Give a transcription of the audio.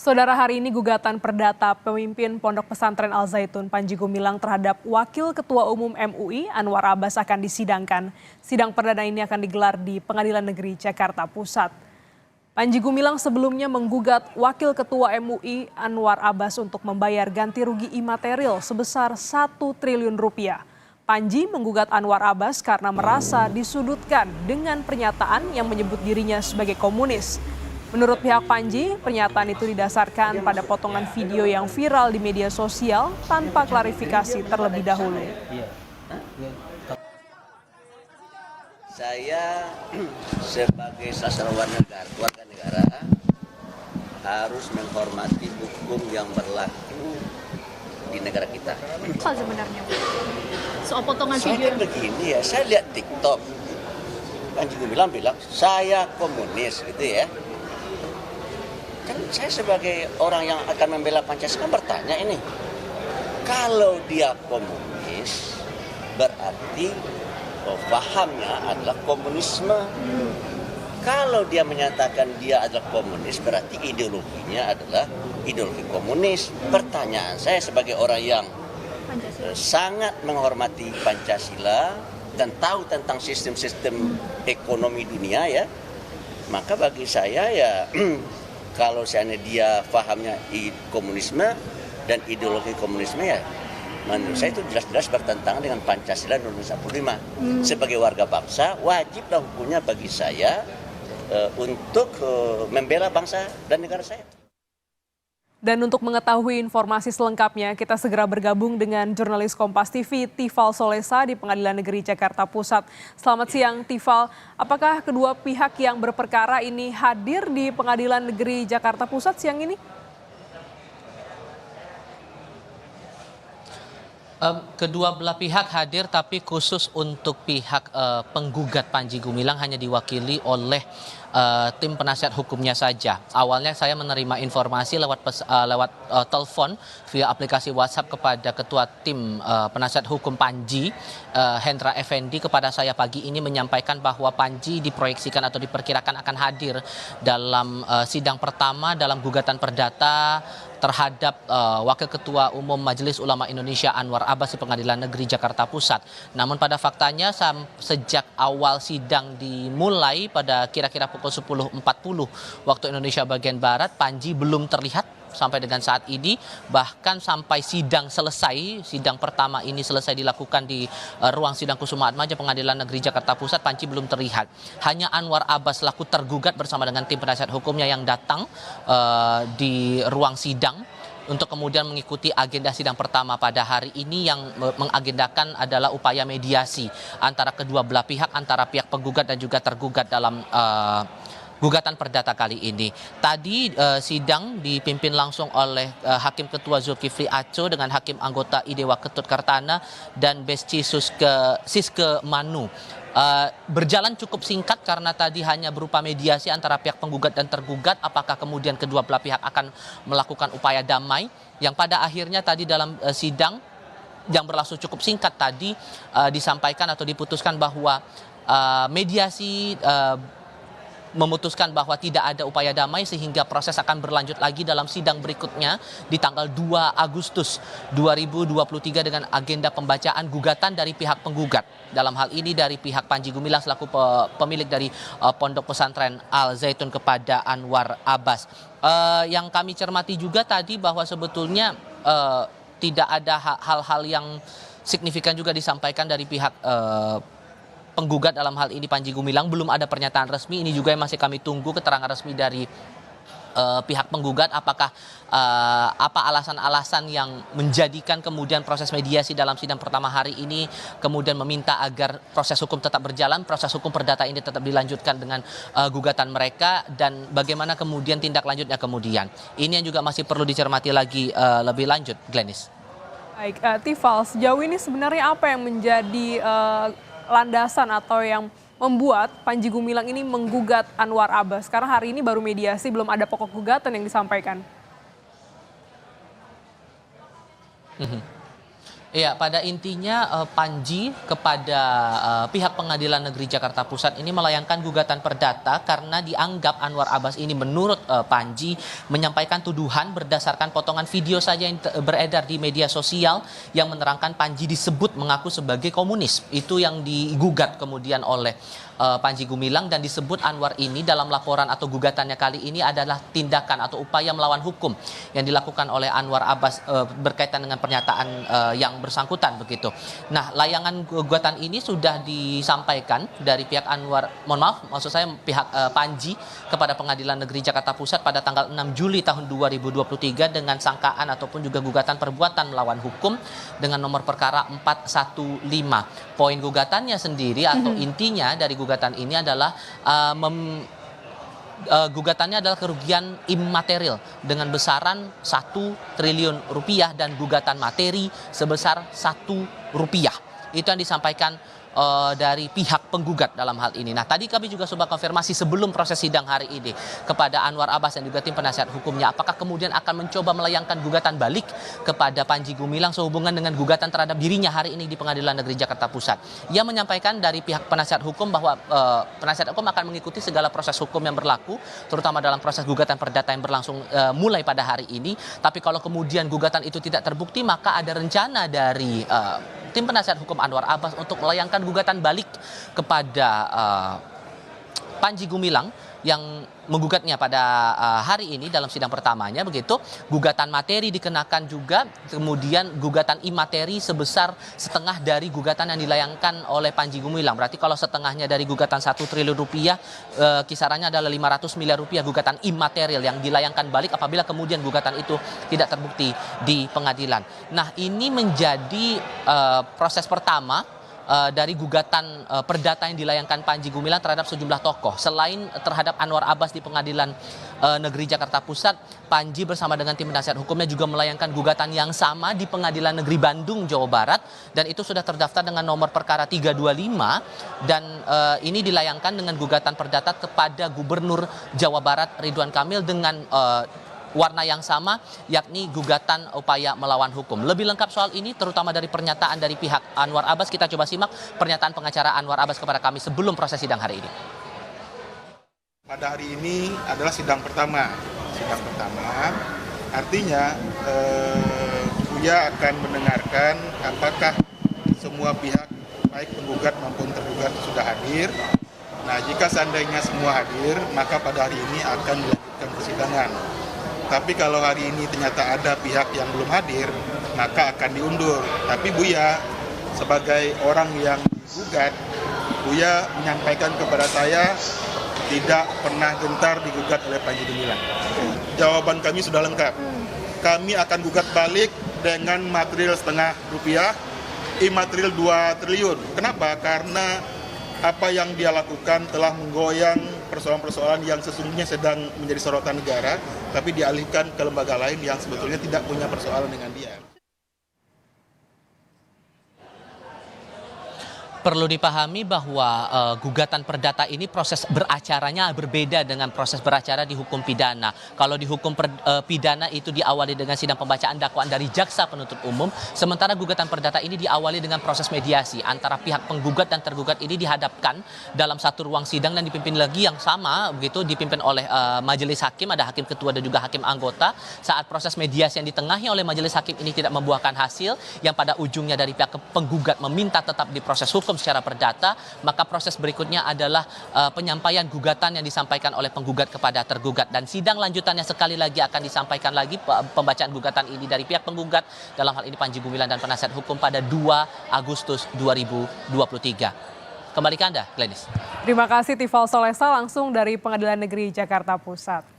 Saudara, hari ini gugatan perdata pemimpin Pondok Pesantren Al Zaitun Panji Gumilang terhadap Wakil Ketua Umum MUI Anwar Abbas akan disidangkan. Sidang perdana ini akan digelar di Pengadilan Negeri Jakarta Pusat. Panji Gumilang sebelumnya menggugat Wakil Ketua MUI Anwar Abbas untuk membayar ganti rugi imaterial sebesar 1 triliun rupiah. Panji menggugat Anwar Abbas karena merasa disudutkan dengan pernyataan yang menyebut dirinya sebagai komunis. Menurut pihak Panji, pernyataan itu didasarkan pada potongan video yang viral di media sosial tanpa klarifikasi terlebih dahulu. Saya sebagai sastrawan warga negara harus menghormati hukum yang berlaku di negara kita. Apa sebenarnya? Soal potongan Saya video kan begini ya, saya lihat TikTok. Panji Gumilang bilang, saya komunis gitu ya. Kan saya sebagai orang yang akan membela Pancasila bertanya ini, kalau dia komunis berarti pahamnya adalah komunisme. Kalau dia menyatakan dia adalah komunis berarti ideologinya adalah ideologi komunis. Pertanyaan saya sebagai orang yang sangat menghormati Pancasila dan tahu tentang sistem-sistem ekonomi dunia ya, maka bagi saya ya kalau seandainya dia pahamnya komunisme dan ideologi komunisme ya menurut saya itu jelas-jelas bertentangan dengan Pancasila Undang-Undang 45. Sebagai warga bangsa wajiblah hukumnya bagi saya untuk membela bangsa dan negara saya. Dan untuk mengetahui informasi selengkapnya, kita segera bergabung dengan jurnalis Kompas TV, Tifal Solesa di Pengadilan Negeri Jakarta Pusat. Selamat siang, Tifal. Apakah kedua pihak yang berperkara ini hadir di Pengadilan Negeri Jakarta Pusat siang ini? Kedua belah pihak hadir, tapi khusus untuk pihak penggugat Panji Gumilang hanya diwakili oleh tim penasihat hukumnya saja. Awalnya saya menerima informasi lewat telepon via aplikasi WhatsApp kepada ketua tim penasihat hukum Panji, Hendra Effendi, kepada saya pagi ini menyampaikan bahwa Panji diproyeksikan atau diperkirakan akan hadir dalam sidang pertama dalam gugatan perdata terhadap Wakil Ketua Umum Majelis Ulama Indonesia Anwar Abbas di Pengadilan Negeri Jakarta Pusat. Namun pada faktanya sejak awal sidang dimulai pada kira-kira pukul 10.40 waktu Indonesia bagian Barat, Panji belum terlihat sampai dengan saat ini. Bahkan sampai sidang selesai, sidang pertama ini selesai dilakukan di ruang sidang Kusuma Atmaja Pengadilan Negeri Jakarta Pusat, Panji belum terlihat. Hanya Anwar Abbas selaku tergugat bersama dengan tim penasihat hukumnya yang datang di ruang sidang untuk kemudian mengikuti agenda sidang pertama pada hari ini, yang mengagendakan adalah upaya mediasi antara kedua belah pihak, antara pihak penggugat dan juga tergugat dalam gugatan perdata kali ini. Tadi sidang dipimpin langsung oleh Hakim Ketua Zulkifli Aco dengan Hakim Anggota Idewa Ketut Kartana dan Besci Siske Manu. Berjalan cukup singkat karena tadi hanya berupa mediasi antara pihak penggugat dan tergugat. Apakah kemudian kedua belah pihak akan melakukan upaya damai, yang pada akhirnya tadi dalam sidang yang berlangsung cukup singkat tadi disampaikan atau diputuskan bahwa mediasi memutuskan bahwa tidak ada upaya damai, sehingga proses akan berlanjut lagi dalam sidang berikutnya di tanggal 2 Agustus 2023 dengan agenda pembacaan gugatan dari pihak penggugat. Dalam hal ini dari pihak Panji Gumilang selaku pemilik dari Pondok Pesantren Al Zaitun kepada Anwar Abbas. Yang kami cermati juga tadi bahwa sebetulnya tidak ada hal-hal yang signifikan juga disampaikan dari pihak penggugat, dalam hal ini Panji Gumilang. Belum ada pernyataan resmi, ini juga yang masih kami tunggu keterangan resmi dari pihak penggugat, apakah apa alasan-alasan yang menjadikan kemudian proses mediasi dalam sidang pertama hari ini kemudian meminta agar proses hukum tetap berjalan, proses hukum perdata ini tetap dilanjutkan dengan gugatan mereka, dan bagaimana kemudian tindak lanjutnya kemudian. Ini yang juga masih perlu dicermati lagi lebih lanjut, Glenis. Baik, Tifal, sejauh ini sebenarnya apa yang menjadi landasan atau yang membuat Panji Gumilang ini menggugat Anwar Abbas? Karena hari ini baru mediasi, belum ada pokok gugatan yang disampaikan. Iya, pada intinya Panji kepada pihak Pengadilan Negeri Jakarta Pusat ini melayangkan gugatan perdata karena dianggap Anwar Abbas ini menurut Panji menyampaikan tuduhan berdasarkan potongan video saja yang beredar di media sosial yang menerangkan Panji disebut mengaku sebagai komunis. Itu yang digugat kemudian oleh Panji Gumilang, dan disebut Anwar ini dalam laporan atau gugatannya kali ini adalah tindakan atau upaya melawan hukum yang dilakukan oleh Anwar Abbas berkaitan dengan pernyataan yang bersangkutan begitu. Nah, layangan gugatan ini sudah disampaikan dari pihak Anwar, maksud saya pihak Panji kepada Pengadilan Negeri Jakarta Pusat pada tanggal 6 Juli tahun 2023 dengan sangkaan ataupun juga gugatan perbuatan melawan hukum dengan nomor perkara 415. Poin gugatannya sendiri atau intinya dari gugatan ini adalah gugatannya adalah kerugian imaterial dengan besaran 1 triliun rupiah dan gugatan materi sebesar 1 rupiah. Itu yang disampaikan dari pihak penggugat dalam hal ini. Nah, tadi kami juga coba konfirmasi sebelum proses sidang hari ini kepada Anwar Abbas dan juga tim penasihat hukumnya, apakah kemudian akan mencoba melayangkan gugatan balik kepada Panji Gumilang sehubungan dengan gugatan terhadap dirinya hari ini di Pengadilan Negeri Jakarta Pusat. Ia menyampaikan dari pihak penasihat hukum bahwa penasihat hukum akan mengikuti segala proses hukum yang berlaku, terutama dalam proses gugatan perdata yang berlangsung mulai pada hari ini. Tapi kalau kemudian gugatan itu tidak terbukti, maka ada rencana dari tim penasihat hukum Anwar Abbas untuk melayangkan gugatan balik kepada Panji Gumilang yang menggugatnya pada hari ini dalam sidang pertamanya begitu. Gugatan materi dikenakan juga, kemudian gugatan imateri sebesar setengah dari gugatan yang dilayangkan oleh Panji Gumilang. Berarti kalau setengahnya dari gugatan 1 triliun rupiah, kisarannya adalah 500 miliar rupiah gugatan imaterial yang dilayangkan balik apabila kemudian gugatan itu tidak terbukti di pengadilan. Nah, ini menjadi proses pertama dari gugatan perdata yang dilayangkan Panji Gumilang terhadap sejumlah tokoh. Selain terhadap Anwar Abbas di Pengadilan Negeri Jakarta Pusat, Panji bersama dengan tim penasihat hukumnya juga melayangkan gugatan yang sama di Pengadilan Negeri Bandung, Jawa Barat, dan itu sudah terdaftar dengan nomor perkara 325, dan ini dilayangkan dengan gugatan perdata kepada Gubernur Jawa Barat Ridwan Kamil dengan warna yang sama, yakni gugatan upaya melawan hukum. Lebih lengkap soal ini, terutama dari pernyataan dari pihak Anwar Abbas, kita coba simak pernyataan pengacara Anwar Abbas kepada kami sebelum proses sidang hari ini. Pada hari ini adalah sidang pertama. Sidang pertama artinya Buya akan mendengarkan apakah semua pihak, baik penggugat maupun tergugat, sudah hadir. Nah, jika seandainya semua hadir, maka pada hari ini akan dilanjutkan persidangan. Tapi kalau hari ini ternyata ada pihak yang belum hadir, maka akan diundur. Tapi Buya sebagai orang yang digugat, Buya menyampaikan kepada saya tidak pernah gentar digugat oleh Panji Gumilang. Jawaban kami sudah lengkap. Kami akan gugat balik dengan material setengah rupiah, imaterial 2 triliun. Kenapa? Karena apa yang dia lakukan telah menggoyang persoalan-persoalan yang sesungguhnya sedang menjadi sorotan negara, tapi dialihkan ke lembaga lain yang sebetulnya tidak punya persoalan dengan dia. Perlu dipahami bahwa gugatan perdata ini proses beracaranya berbeda dengan proses beracara di hukum pidana. Kalau di hukum pidana itu diawali dengan sidang pembacaan dakwaan dari jaksa penuntut umum, sementara gugatan perdata ini diawali dengan proses mediasi antara pihak penggugat dan tergugat ini dihadapkan dalam satu ruang sidang dan dipimpin lagi yang sama begitu, dipimpin oleh majelis hakim, ada hakim ketua dan juga hakim anggota. Saat proses mediasi yang ditengahi oleh majelis hakim ini tidak membuahkan hasil, yang pada ujungnya dari pihak penggugat meminta tetap diproses hukum secara perdata, maka proses berikutnya adalah penyampaian gugatan yang disampaikan oleh penggugat kepada tergugat, dan sidang lanjutannya sekali lagi akan disampaikan lagi pembacaan gugatan ini dari pihak penggugat, dalam hal ini Panji Gumilang dan penasihat hukum, pada 2 Agustus 2023. Kembali ke Anda, Glenis. Terima kasih Tifal Solesa langsung dari Pengadilan Negeri Jakarta Pusat.